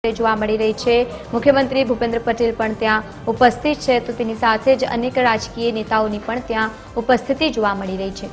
જોવા મળી રહી છે। મુખ્યમંત્રી ભૂપેન્દ્ર પટેલ પણ ત્યાં ઉપસ્થિત છે, તો તેની સાથે જ અનેક રાજકીય નેતાઓની પણ ત્યાં ઉપસ્થિતિ જોવા મળી રહી છે।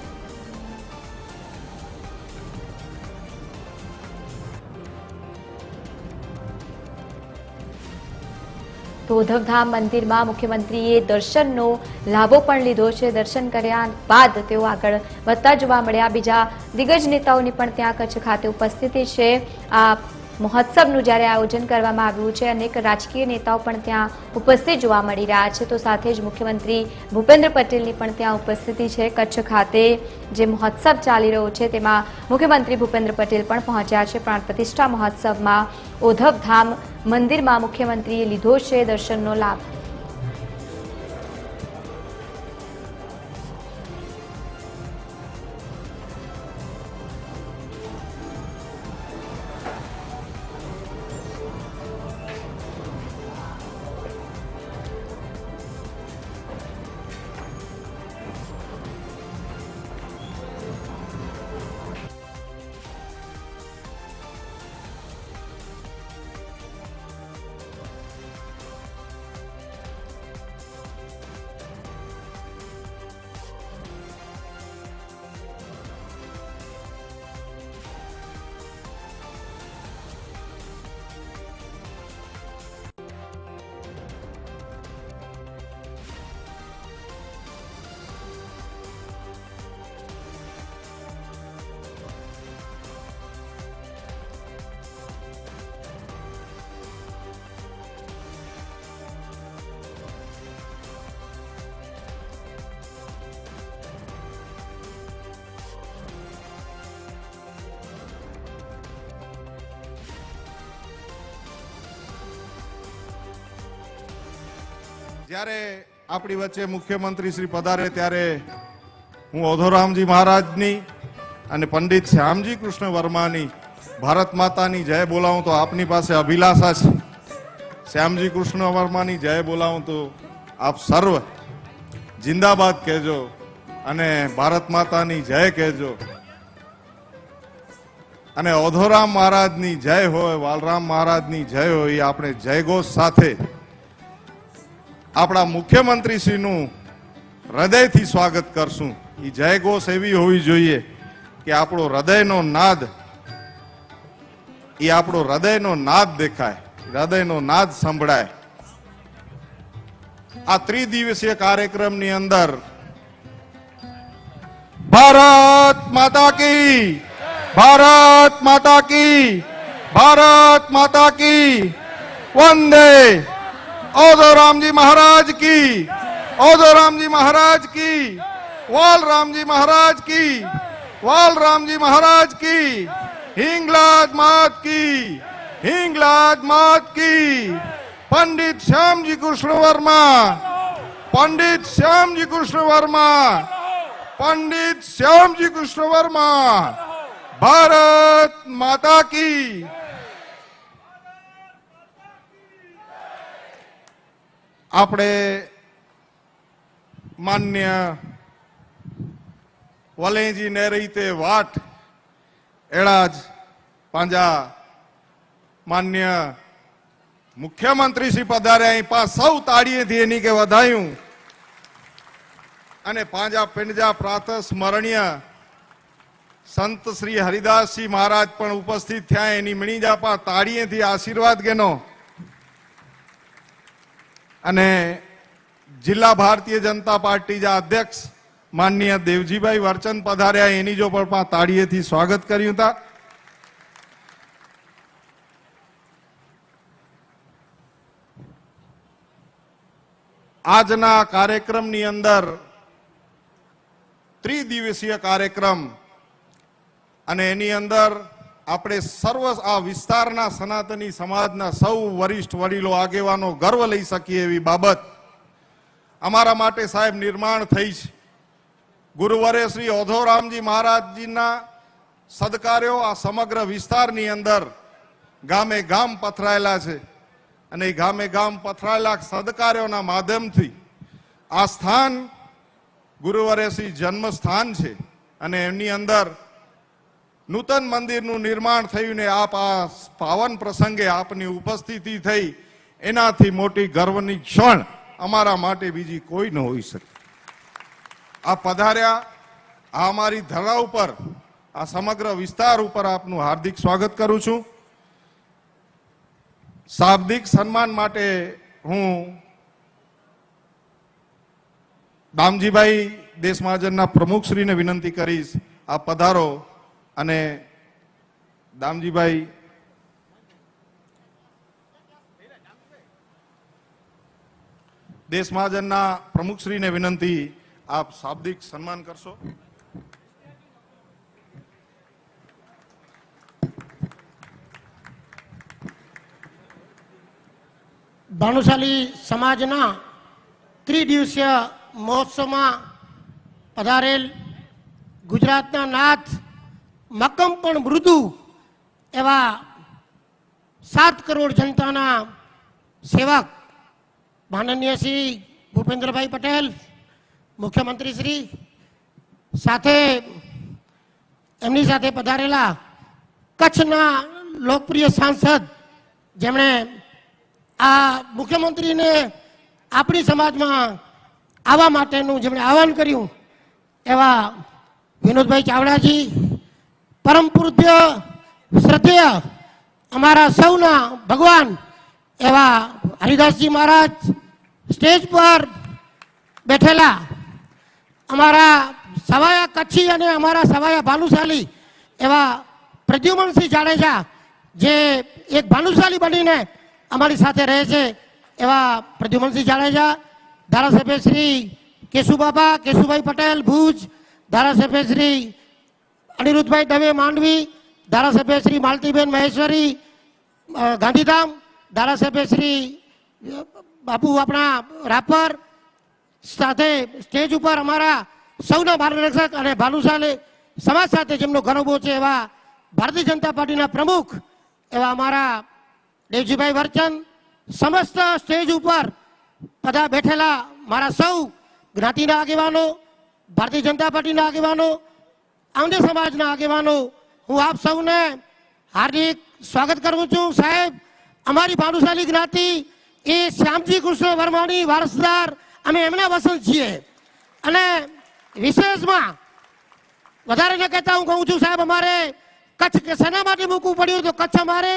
તો ઉદ્ધવધામ મંદિરમાં મુખ્યમંત્રીએ દર્શનનો લાભો પણ લીધો છે। દર્શન કર્યા બાદ તેઓ આગળ વધતા જોવા મળ્યા। બીજા દિગ્ગજ નેતાઓની પણ ત્યાં કચ્છ ખાતે ઉપસ્થિતિ છે। આ મહોત્સવનું જ્યારે આયોજન કરવામાં આવ્યું છે, અનેક રાજકીય નેતાઓ પણ ત્યાં ઉપસ્થિત જોવા મળી રહ્યા છે। તો સાથે જ મુખ્યમંત્રી ભૂપેન્દ્ર પટેલની પણ ત્યાં ઉપસ્થિતિ છે। કચ્છ ખાતે જે મહોત્સવ ચાલી રહ્યો છે તેમાં મુખ્યમંત્રી ભૂપેન્દ્ર પટેલ પણ પહોંચ્યા છે। પ્રાણ પ્રતિષ્ઠા મહોત્સવમાં ઉદ્ધવધામ મંદિરમાં મુખ્યમંત્રીએ લીધો છે દર્શનનો લાભ। જ્યારે આપણી વચ્ચે મુખ્યમંત્રી શ્રી પધારે ત્યારે હું ઓધોરામજી મહારાજની અને પંડિત શ્યામજી કૃષ્ણ વર્માની ભારત માતાની જય બોલાવું તો આપની પાસે અભિલાષા છે। શ્યામજી કૃષ્ણ વર્માની જય બોલાવું તો આપ સર્વ જિંદાબાદ કહેજો અને ભારત માતાની જય કહેજો। અને ઓધોરામ મહારાજની જય હોય, વાલરામ મહારાજની જય હોય, એ આપણે જયઘોષ સાથે આપણા મુખ્યમંત્રીશ્રીનું હૃદયથી સ્વાગત કરશું। એ જયઘોષ એવી હોવી જોઈએ કે આપણો હૃદયનો નાદ, એ આપણો હૃદયનો નાદ દેખાય, હૃદયનો નાદ સંભળાય। આ ત્રિદિવસીય કાર્યક્રમની અંદર ભારત માતા કી, ભારત માતા કી, ભારત માતા કી, વંદે ઓધોરામજી महाराज की, ओधोरामजी महाराज की, वालरामजी महाराज की, वालरामजी महाराज की, हिंगलाज मात की, हिंगलाज मात की। पंडित श्यामजी कृष्ण वर्मा, पंडित श्यामजी कृष्ण वर्मा, पंडित श्यामजी कृष्ण वर्मा, भारत माता की। આપણે માન્ય વલેજી ને રીતે વાટ એળા જ પાંજા માન્ય મુખ્યમંત્રી શ્રી પધાર્યા। અહીં પા સૌ તાળીએથી એની કે વધાયું અને પાંજા પિંડજા પ્રાતઃ સ્મરણીય સંત શ્રી હરિદાસજી મહારાજ પણ ઉપસ્થિત થયા। એની મણીજા પા તાળીએથી આશીર્વાદ ગેનો અને જિલ્લા ભારતીય જનતા પાર્ટી જા અધ્યક્ષ માનનીય દેવજીભાઈ વર્ચન પધાર્યા, એની જો પણ તાળીએથી સ્વાગત કર્યું હતા। આજના કાર્યક્રમની અંદર ત્રિદિવસીય કાર્યક્રમ અને એની અંદર આપણે સર્વ આ વિસ્તારના સનાતની સમાજના સૌ વરિષ્ઠ વડીલો આગેવાનો ગર્વ લઈ શકીએ એવી બાબત અમારા માટે સાહેબ નિર્માણ થઈ છે। ગુરુવર્ય શ્રી ઓધોરામજી મહારાજજીના સદકાર્યો આ સમગ્ર વિસ્તારની અંદર ગામે ગામ પથરાયેલા છે અને એ ગામે ગામ પથરાયેલા સદકાર્યોના માધ્યમથી આ સ્થાન ગુરુવર્ય શ્રી જન્મ સ્થાન છે અને એમની અંદર નૂતન મંદિરનું નિર્માણ થયું ને આપ આ પાવન પ્રસંગે આપની ઉપસ્થિતિ થઈ, એનાથી મોટી ગર્વની ક્ષણ અમારા માટે બીજી કોઈ ન હોઈ શકે. આ પધાર્યા, આ અમારી ધરા ઉપર, આ સમગ્ર વિસ્તાર ઉપર આપનું હાર્દિક સ્વાગત કરું છું. શાબ્દિક સન્માન માટે હું દામજીભાઈ દેશ મહાજનના પ્રમુખશ્રીને વિનંતી કરીશ, આપ પધારો. અને દામજીભાઈ દેશ મહાજનના પ્રમુખશ્રીને વિનંતી, આપ શાબ્દિક સન્માન કરશો. ભાનુશાલી સમાજના ત્રિદિવસીય મહોત્સવમાં પધારેલ ગુજરાતના નાથ, મક્કમ પણ મૃદુ એવા 7 કરોડ જનતાના સેવક માનનીય શ્રી ભૂપેન્દ્રભાઈ પટેલ મુખ્યમંત્રી શ્રી સાથે એમની સાથે પધારેલા કચ્છના લોકપ્રિય સાંસદ જેમણે આ મુખ્યમંત્રીને આપણી સમાજમાં આવવા માટેનું જેમણે આહવાન કર્યું એવા વિનોદભાઈ ચાવડાજી, પરમ પૂજ્ય શ્રદ્ધેય અમારા સૌના ભગવાન એવા હરિદાસજી મહારાજ, સ્ટેજ પર બેઠેલા અમારા સવાયા કચ્છી અને અમારા સવાયા ભાનુશાલી એવા પ્રદ્યુમનસિંહ જાડેજા, જે એક ભાનુશાલી બનીને અમારી સાથે રહે છે એવા પ્રદ્યુમનસિંહ જાડેજા, ધારાસભ્ય શ્રી કેશુભાઈ પટેલ ભુજ, ધારાસભ્ય શ્રી અનિરુદ્ધભાઈ દવે માંડવી, ધારાસભ્ય શ્રી માલતીબેન મહેશ્વરી ગાંધીધામ, ધારાસભ્ય શ્રી બાપુ આપણા રાપર, સાથે સ્ટેજ ઉપર અમારા સૌના માર્ગદર્શક અને ભાનુશાલી સમાજ સાથે જેમનો ગૌરવ છે એવા ભારતીય જનતા પાર્ટીના પ્રમુખ એવા અમારા દેવજીભાઈ વર્ચન, સમસ્ત સ્ટેજ ઉપર બધા બેઠેલા મારા સૌ જ્ઞાતિના આગેવાનો, ભારતીય જનતા પાર્ટીના આગેવાનો, આંધ્ર સમાજના આગેવાનો, હું આપ સૌને હાર્દિક સ્વાગત કરું છું. સાહેબ, અમારી ભાનુશાલી જ્ઞાતિ એ શ્યામજી કૃષ્ણ વર્માની વારસદાર, અમે એમના વસંત છીએ. અને વિશેષમાં વધારે ન કહેતા હું કહું છું સાહેબ, અમારે કચ્છ શેના માટે મૂકવું પડ્યું? તો કચ્છ અમારે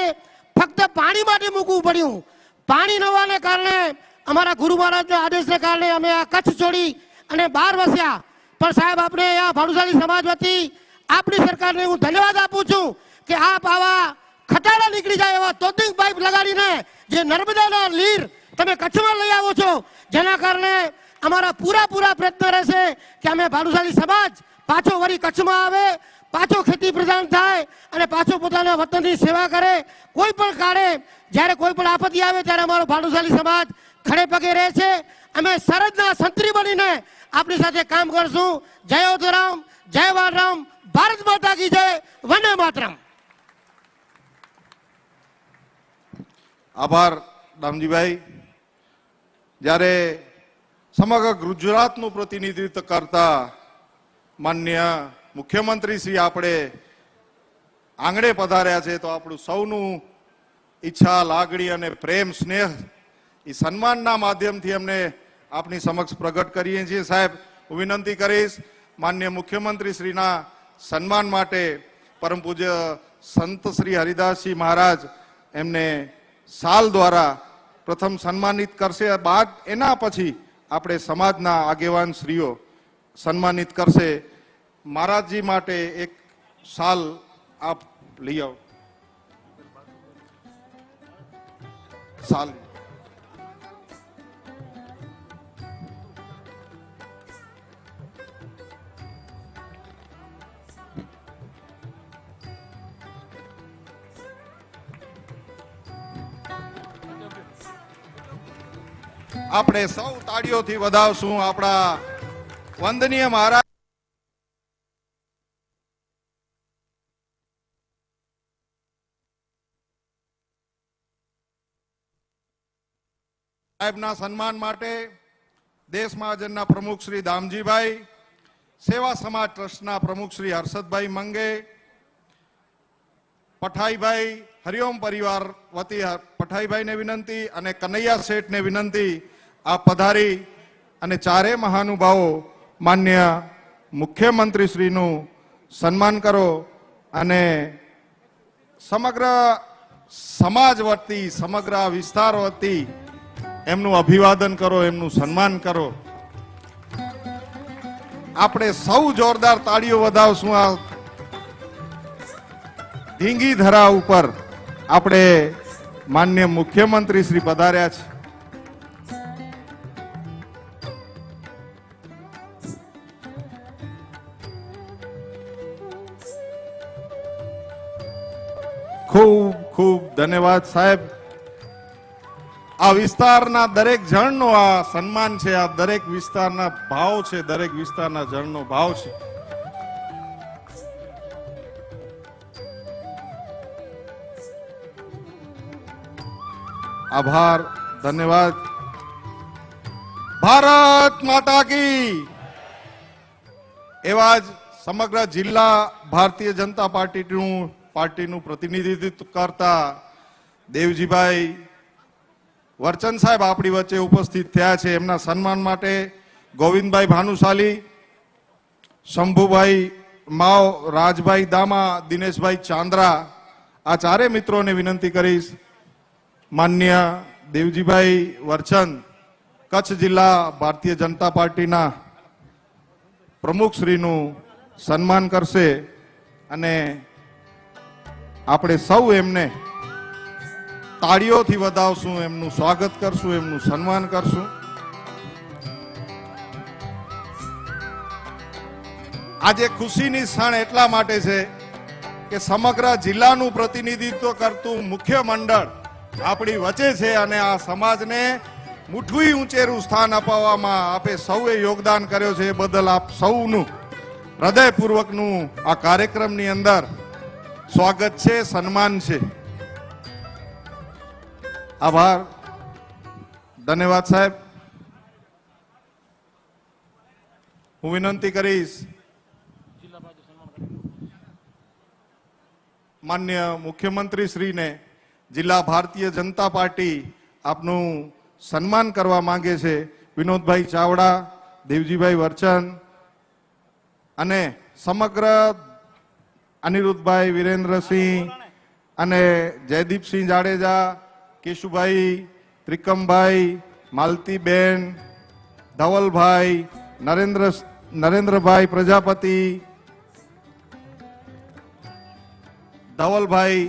ફક્ત પાણી માટે મૂકવું પડ્યું. પાણી ન હોવાને કારણે, અમારા ગુરુ મહારાજના આદેશને કારણે અમે આ કચ્છ છોડી અને બહાર વસ્યા. પણ સાહેબ, આપણે આ ભાનુશાલી સમાજ વતી આપણી સરકારને હું ધન્યવાદ આપું છું કે આપ આવા ખટાડા નીકળી જાય એવા તોતિંગ પાઇપ લગાડીને જે નર્મદાના લીર તમે કચ્છમાં લઈ આવો છો, જેના કારણે અમારા પૂરા પ્રયત્ન રહેશે કે અમે ભાનુશાલી સમાજ પાછો વળી કચ્છમાં આવે, પાછો ખેતી પ્રધાન થાય અને પાછો પોતાના વતનની સેવા કરે. કોઈ પણ કાળે જ્યારે કોઈ પણ આપત્તિ આવે ત્યારે અમારો ભાનુશાલી સમાજ ખડે પગે રહે છે. અમે સરહદના સંત્રી બનીને આપણી સાથે કામ કરશું. જય ઓધરામ, જય વાલરામ, ભારત માતા કી જય, વંદે માતરમ. આભાર દામજીભાઈ. જ્યારે સમગ્ર ગુજરાતનું પ્રતિનિધિત્વ કરતા માન્ય મુખ્યમંત્રી શ્રી આપણે આંગણે પધાર્યા છે, તો આપણું સૌનું ઈચ્છા, લાગણી અને પ્રેમ, સ્નેહ એ સન્માનના માધ્યમથી અમને આપની સમક્ષ પ્રગટ કરીએ છીએ. સાહેબ, હું વિનંતી કરીશ, માન્ય મુખ્યમંત્રી શ્રીના સન્માન માટે પરમ પૂજ્ય સંત શ્રી હરિદાસજી મહારાજ એમને શાલ દ્વારા પ્રથમ સન્માનિત કરશે. બાદ એના પછી આપણે સમાજના આગેવાન શ્રીઓ સન્માનિત કરશે. મહારાજજી માટે એક શાલ આપ લઈ આવો. શાલ આપણે સૌ તાળીઓથી વધાવશું આપણા વંદનીય મહારાજ. સાહેબના સન્માન માટે દેશ મહાજનના પ્રમુખ શ્રી દામજીભાઈ, સેવા સમાજ ટ્રસ્ટના પ્રમુખ શ્રી હર્ષદભાઈ મંગે, પઠાઈભાઈ હરિઓમ પરિવાર વતી પઠાઈભાઈને વિનંતી અને કનૈયા શેઠને વિનંતી આ પધારી અને ચારે મહાનુભાવો માન્ય મુખ્યમંત્રી શ્રીનું સન્માન કરો અને સમગ્ર સમાજ વતી સમગ્ર વિસ્તાર વતી એમનું અભિવાદન કરો, એમનું સન્માન કરો. આપણે સૌ જોરદાર તાળીઓ વધાવશું. આ ધીંગી ધરા ઉપર આપણે માન્ય મુખ્યમંત્રી શ્રી પધાર્યા છે. ખૂબ ખૂબ ધન્યવાદ સાહેબ. આ વિસ્તારના દરેક જણનો આ સન્માન છે, આ દરેક વિસ્તારના ભાવ છે, દરેક વિસ્તારના જણનો ભાવ છે. આભાર, ધન્યવાદ. ભારત માતા કી. એવા જ સમગ્ર જિલ્લા ભારતીય જનતા પાર્ટીનું પ્રતિનિધિત્વ કરતા દેવજીભાઈ વર્ચન સાહેબ આપણી વચ્ચે ઉપસ્થિત થયા છે. એમના સન્માન માટે ગોવિંદભાઈ ભાનુશાલી, શંભુભાઈ માવ, રાજભાઈ દામા, દિનેશભાઈ ચાંદ્રા, આ ચારે મિત્રોને વિનંતી કરીશ. માન્ય દેવજીભાઈ વર્ચન કચ્છ જિલ્લા ભારતીય જનતા પાર્ટીના પ્રમુખ શ્રીનું સન્માન કરશે અને આપણે સૌ એમને તાળીઓથી વધાવશું, એમનું સ્વાગત કરશું, એમનું સન્માન કરશું. આજે ખુશીની ક્ષણ એટલા માટે છે કે સમગ્ર જિલ્લાનું પ્રતિનિધિત્વ કરતું મુખ્ય મંડળ આપણી વચ્ચે છે અને આ સમાજને મુઠ્ઠી ઊંચેરું સ્થાન અપાવવામાં આપે સૌએ યોગદાન કર્યો છે. એ બદલ આપ સૌનું હૃદયપૂર્વકનું આ કાર્યક્રમની અંદર સ્વાગત છે, સન્માન છે. આભાર, ધન્યવાદ સાહેબ. હું વિનંતી કરીશ માન્ય મુખ્યમંત્રી શ્રીને, જિલ્લા ભારતીય જનતા પાર્ટી આપનું સન્માન કરવા માંગે છે. વિનોદભાઈ ચાવડા, દેવજીભાઈ વર્ચન અને સમગ્ર અનિરુદ્ધભાઈ, વિરેન્દ્રસિંહ અને જયદીપસિંહ જાડેજા, કેશુભાઈ, ત્રિકમભાઈ, માલતીબેન, ધવલભાઈ, નરેન્દ્રભાઈ પ્રજાપતિ, ધવલભાઈ,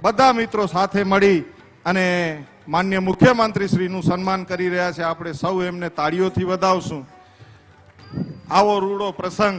બધા મિત્રો સાથે મળી અને માન્ય મુખ્યમંત્રી શ્રીનું સન્માન કરી રહ્યા છે. આપણે સૌ એમને તાળીઓથી વધાવશું. આવો રૂડો પ્રસંગ.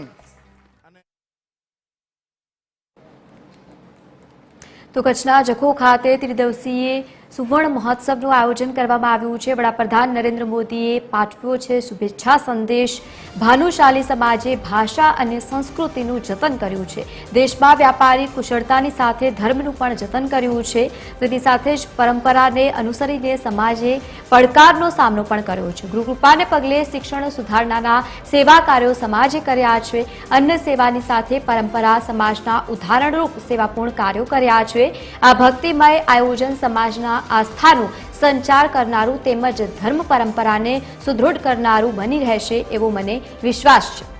તો કચ્છના જખો ખાતે ત્રિદિવસીય સુવર્ણ મહોત્સવનું આયોજન કરવામાં આવ્યું છે. વડાપ્રધાન નરેન્દ્ર મોદીએ પાઠવ્યો છે શુભેચ્છા સંદેશ. ભાનુશાલી સમાજે ભાષા અને સંસ્કૃતિનું જતન કર્યું છે. દેશમાં વ્યાપારી કુશળતાની સાથે ધર્મનું પણ જતન કર્યું છે. તેની સાથે જ પરંપરાને અનુસરીને સમાજે પડકારનો સામનો પણ કર્યો છે. ગુરુકૃપાને પગલે શિક્ષણ સુધારણાના સેવા કાર્યો સમાજે કર્યા છે. અન્ન સેવાની સાથે પરંપરા સમાજના ઉદાહરણરૂપ સેવાપૂર્ણ કાર્યો કર્યા છે. આ ભક્તિમય આયોજન સમાજના આસ્થાનું સંચાર કરનારું તેમજ ધર્મ પરંપરાને સુદૃઢ કરનારું બની રહેશે એવો મને વિશ્વાસ છે.